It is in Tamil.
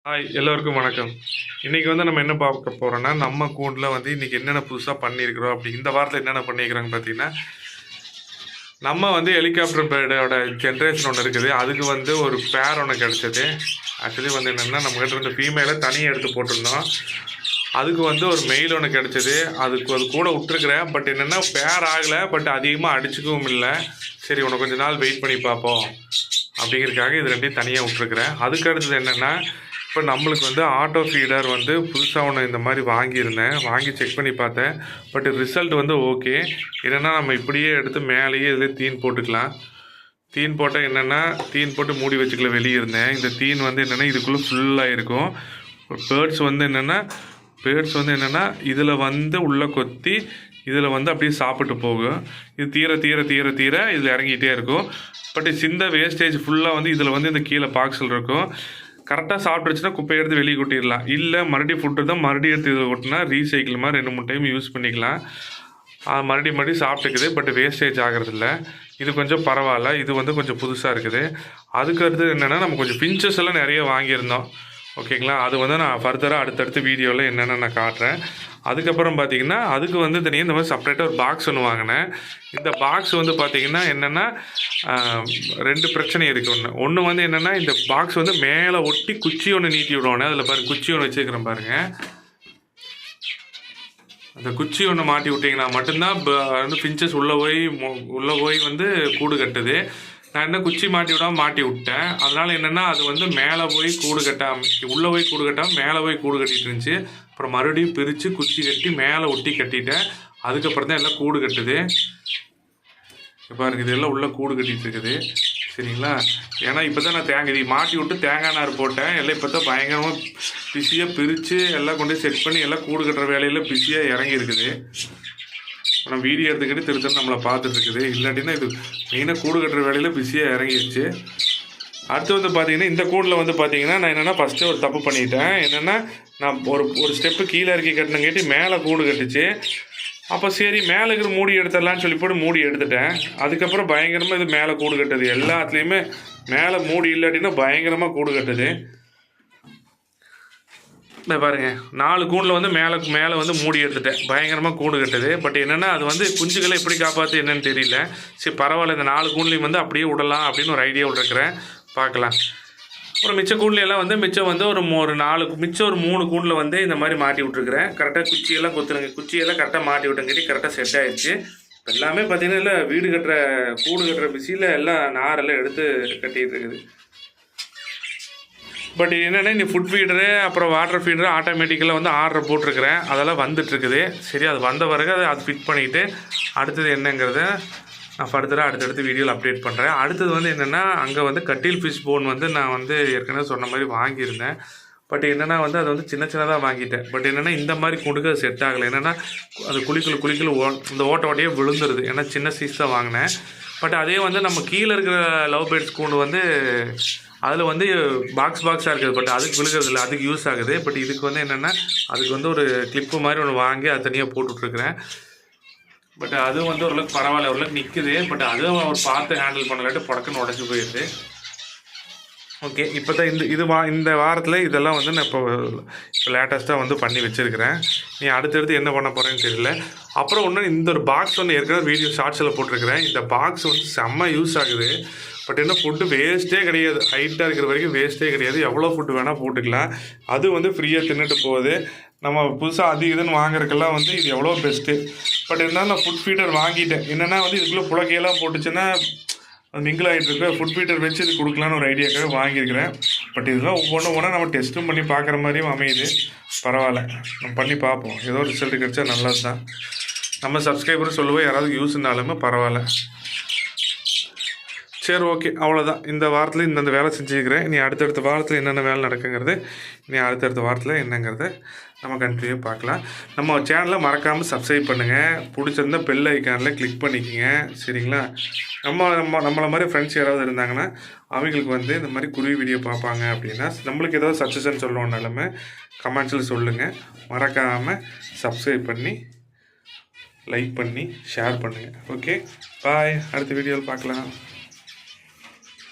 ஹாய் எல்லோருக்கும் வணக்கம். இன்றைக்கி வந்து நம்ம என்ன பார்க்க போகிறோன்னா, நம்ம கூண்டில் வந்து இன்றைக்கி என்னென்ன புதுசாக பண்ணியிருக்கிறோம் அப்படி இந்த வாரத்தில் என்னென்ன பண்ணியிருக்கிறாங்கன்னு பார்த்தீங்கன்னா, நம்ம வந்து ஹெலிகாப்டர் பேர்டோட ஜென்ரேஷன் ஒன்று இருக்குது. அதுக்கு வந்து ஒரு பேர் ஒன்று கிடச்சிது. ஆக்சுவலி வந்து என்னென்னா, நம்மக்கிட்ட இருந்த ஃபீமேலை தனியாக எடுத்து போட்டிருந்தோம். அதுக்கு வந்து ஒரு மெயில் ஒன்று கிடச்சிது. அதுக்கு அது கூட விட்டுருக்குறேன். பட் என்னென்னா பேர் ஆகலை. பட் அதிகமாக அடிச்சுக்கவும் இல்லை. சரி உனக்கு கொஞ்ச நாள் வெயிட் பண்ணி பார்ப்போம் அப்படிங்கிறதுக்காக இது ரெண்டையும் தனியாக விட்டுருக்குறேன். அதுக்கு அடுத்தது என்னென்னா, இப்போ நம்மளுக்கு வந்து ஆட்டோ ஃபீடர் வந்து புதுசாக ஒன்று இந்த மாதிரி வாங்கி செக் பண்ணி பார்த்தேன். பட் ரிசல்ட் வந்து ஓகே. என்னென்னா நம்ம இப்படியே எடுத்து மேலேயே இதில் தீன் போட்டுக்கலாம். தீன் போட்டால் என்னென்னா தீன் போட்டு மூடி வச்சுக்கல வெளியே இருந்தேன். இந்த தீன் வந்து என்னென்னா இதுக்குள்ளே ஃபுல்லாக இருக்கும். பேர்ட்ஸ் வந்து என்னென்னா இதில் வந்து உள்ளே கொத்தி இதில் வந்து அப்படியே சாப்பிட்டு போகும். இது தீர தீர தீர தீர இதில் இறங்கிட்டே இருக்கும். பட் சிந்த வேஸ்டேஜ் ஃபுல்லாக வந்து இதில் வந்து இந்த கீழே பாக்ஸில் இருக்கும். கரெக்டாக சாப்பிட்ருச்சுன்னா குப்பையை எடுத்து வெளியே கொட்டிடலாம். இல்லை மறுபடியும் ஃபுட்டு தான் மறுபடியும் எடுத்து இதில் கொட்டினா ரீசைக்கிள் மாதிரி 2-3 டைம் யூஸ் பண்ணிக்கலாம். மறுபடியும் சாப்பிட்டுக்குது. But wastage ஆகிறதில்ல. இது கொஞ்சம் பரவாயில்ல. இது வந்து கொஞ்சம் புதுசாக இருக்குது. அதுக்கு அடுத்தது என்னென்னா, நம்ம கொஞ்சம் பிஞ்சஸ் எல்லாம் நிறைய வாங்கியிருந்தோம். ஓகேங்களா, அது வந்து நான் ஃபர்தராக அடுத்தடுத்த வீடியோவில் என்னென்ன நான் காட்டுறேன். அதுக்கப்புறம் பார்த்திங்கன்னா அதுக்கு வந்து தனியாக இந்த மாதிரி செப்பரேட்டாக ஒரு பாக்ஸ் ஒன்று வாங்கினேன். இந்த பாக்ஸ் வந்து பார்த்திங்கன்னா என்னென்னா 2 பிரச்சனை இருக்குது. ஒன்று வந்து என்னென்னா, இந்த பாக்ஸ் வந்து மேலே ஒட்டி குச்சி ஒன்று நீட்டி விடுவானே. அதில் பாருங்கள் குச்சி ஒன்று வச்சுருக்கிறேன் பாருங்கள். அந்த குச்சி ஒன்று மாட்டி விட்டிங்கன்னா மட்டும்தான் வந்து பிஞ்சஸ் உள்ளே போய் வந்து கூடு கட்டுது. நான் என்ன குச்சி மாட்டி விட்டேன். அதனால் என்னென்னா அது வந்து மேலே போய் கூடு கட்டாமல் உள்ளே போய் கூடு கட்டாமல் மேலே போய் கூடு கட்டிகிட்டு இருந்துச்சு. அப்புறம் மறுபடியும் பிரித்து குச்சி கட்டி மேலே ஒட்டி கட்டிட்டேன். அதுக்கப்புறம் தான் எல்லாம் கூடு கட்டுது. பாருங்கள் இதெல்லாம் உள்ளே கூடு கட்டிகிட்டு இருக்குது. சரிங்களா, ஏன்னா இப்போ தான் நான் இதை மாட்டி விட்டு தேங்காய் நார் போட்டேன். எல்லாம் இப்போ தான் பயங்கரமாக பிஸியாக பிரித்து எல்லாம் கொண்டு செட் பண்ணி எல்லாம் கூடு கட்டுற வேலையில் பிஸியாக இறங்கி இருக்குது. நம்ம வீடியோ எடுத்துக்கிட்டு திருத்தம் நம்மளை பார்த்துட்ருக்குது. இல்லாட்டினா இது மெயினாக கூடு கட்டுற வேலையில் பிஸியாக இறங்கிடுச்சு. அடுத்து வந்து பார்த்திங்கன்னா இந்த கூடில் வந்து பார்த்திங்கன்னா நான் என்னென்னா ஃபஸ்ட்டு ஒரு தப்பு பண்ணிட்டேன். என்னென்னா நான் ஒரு ஸ்டெப்பு கீழே இறக்கி கட்டினங்காட்டி மேலே கூடு கட்டுச்சு. அப்போ சரி மேலே இருக்கிற மூடி எடுத்துடலான்னு சொல்லி போட்டு மூடி எடுத்துட்டேன். அதுக்கப்புறம் பயங்கரமாக இது மேலே கூடு கட்டுது. எல்லாத்துலேயுமே மேலே மூடி இல்லாட்டினா பயங்கரமாக கூடு கட்டுது. இந்த பாருங்கள் 4 கூண்டில் வந்து மேலே வந்து மூடி எடுத்துட்டேன். பயங்கரமாக கூடு கட்டுது. பட் என்னென்னா அது வந்து குஞ்சுகளை எப்படி காப்பாற்று என்னன்னு தெரியல. சரி பரவாயில்ல, இந்த 4 கூண்டுலையும் வந்து அப்படியே விடலாம் அப்படின்னு ஒரு ஐடியாவில் இருக்கிறேன். பார்க்கலாம். அப்புறம் மிச்ச கூண்டுலையெல்லாம் வந்து மிச்சம் வந்து ஒரு 3 கூண்டில் வந்து இந்த மாதிரி மாட்டி விட்ருக்குறேன். கரெக்டாக குச்சியெல்லாம் கரெக்டாக மாட்டி விட்டங்காட்டி கரெக்டாக செட் ஆகிடுச்சு. இப்போ எல்லாமே பார்த்திங்கன்னா இல்லை கூடு கட்டுற பிஸியில் எல்லாம் நாரெல்லாம் எடுத்து கட்டிகிட்டு இருக்குது. பட் என்னென்னா இந்த ஃபுட் ஃபீடரு அப்புறம் வாட்டர் ஃபீடரு ஆட்டோமேட்டிக்கலாக வந்து ஆர்டர் போட்டிருக்கிறேன். அதெல்லாம் வந்துட்டுருக்குது. சரி அது வந்த பிறகு அது ஃபிட் பண்ணிவிட்டு அடுத்தது என்னங்கிறத நான் ஃபர்தராக அடுத்தடுத்து வீடியோவில் அப்டேட் பண்ணுறேன். அடுத்தது வந்து என்னென்னா, அங்கே வந்து கட்டில் ஃபிஷ் போன் வந்து நான் வந்து ஏற்கனவே சொன்ன மாதிரி வாங்கியிருந்தேன். பட் என்னென்னா வந்து அது வந்து சின்னதாக வாங்கிட்டேன். பட் என்னென்னா இந்த மாதிரி கொடுக்க அது செட் ஆகலை. என்னென்னா அது குளிக்குள்ள இந்த ஓட்டையே விழுந்துருது. ஏன்னா சின்ன சைஸ் தான் வாங்கினேன். பட் அதே வந்து நம்ம கீழே இருக்கிற லவ் பேர்ட்ஸ் கூண்டு வந்து அதில் வந்து பாக்ஸாக இருக்குது. பட் அதுக்கு விழுகிறதில்ல, அதுக்கு யூஸ் ஆகுது. பட் இதுக்கு வந்து என்னென்னா அதுக்கு வந்து ஒரு கிளிப்பு மாதிரி ஒன்று வாங்கி அது தனியாக போட்டுட்ருக்குறேன். பட் அதுவும் வந்து ஓரளவுக்கு பரவாயில்ல, ஓரளவுக்கு நிற்குது. பட் அதுவும் அவர் பார்த்து ஹேண்டில் பண்ணலாட்டு புடக்குன்னு உடஞ்சி போயிடுது. ஓகே, இப்போ தான் இந்த வாரத்தில் இதெல்லாம் வந்து நான் இப்போ லேட்டஸ்ட்டாக வந்து பண்ணி வச்சுருக்கிறேன். நீ அடுத்தடுத்து என்ன பண்ண போகிறேன்னு தெரியல. அப்புறம் இந்த ஒரு பாக்ஸ் ஒன்று ஏற்கனவே வீடியோ ஷார்ட்ஸில் போட்டிருக்கிறேன். இந்த பாக்ஸ் வந்து செம்ம யூஸ் ஆகுது. பட் என்ன ஃபுட்டு வேஸ்ட்டே கிடையாது. ஹைட்டாக இருக்கிற வரைக்கும் வேஸ்ட்டே கிடையாது. எவ்வளோ ஃபுட்டு வேணால் போட்டுக்கலாம். அது வந்து ஃப்ரீயாக தின்னுட்டு போகுது. நம்ம புதுசாக அது இதுன்னு வாங்குறதுக்கெல்லாம் வந்து இது எவ்வளோ பெஸ்ட்டு. பட் இருந்தாலும் நான் ஃபுட் ஃபீடர் வாங்கிட்டேன். என்னென்னா வந்து இதுக்குள்ளே புழக்கையெல்லாம் போட்டுச்சுன்னா மிங்கிள் ஆகிட்டுருக்கு. ஃபுட் ஃபீடர் வச்சு இது கொடுக்கலான்னு ஒரு ஐடியாக்காக வாங்கியிருக்கிறேன். பட் இதெல்லாம் ஒவ்வொன்றா நம்ம டெஸ்ட்டும் பண்ணி பார்க்குற மாதிரியும் அமையுது. பரவாயில்ல, நம்ம பண்ணி பார்ப்போம். ஏதோ ரிசல்ட் கிடச்சா நல்லது தான். நம்ம சப்ஸ்கிரைபரும் சொல்லுவோம் யாராவது யூஸ்னாலுமே பரவாயில்ல. சரி ஓகே, அவ்வளோதான். இந்த வாரத்தில் இந்தந்த வேலை செஞ்சுக்கிறேன். இனி அடுத்தடுத்த வாரத்தில் என்னென்ன வேலை நடக்குங்கிறது இனி அடுத்தடுத்த வாரத்தில் என்னங்கிறத நம்ம கண்டினியூ பார்க்கலாம். நம்ம சேனலை மறக்காமல் சப்ஸ்கிரைப் பண்ணுங்கள். பிடிச்சிருந்தா பெல் ஐக்கானில் கிளிக் பண்ணிக்கோங்க. சரிங்களா, நம்மளை மாதிரி ஃப்ரெண்ட்ஸ் யாராவது இருந்தாங்கன்னா அவங்களுக்கு வந்து இந்த மாதிரி குருவி வீடியோ பார்ப்பாங்க அப்படின்னா நம்மளுக்கு ஏதாவது சஜஷன் சொல்லணுன்னாலுமே கமெண்ட்ஸில் சொல்லுங்கள். மறக்காமல் சப்ஸ்கிரைப் பண்ணி லைக் பண்ணி ஷேர் பண்ணுங்கள். ஓகே பாய், அடுத்த வீடியோவில் பார்க்கலாம்.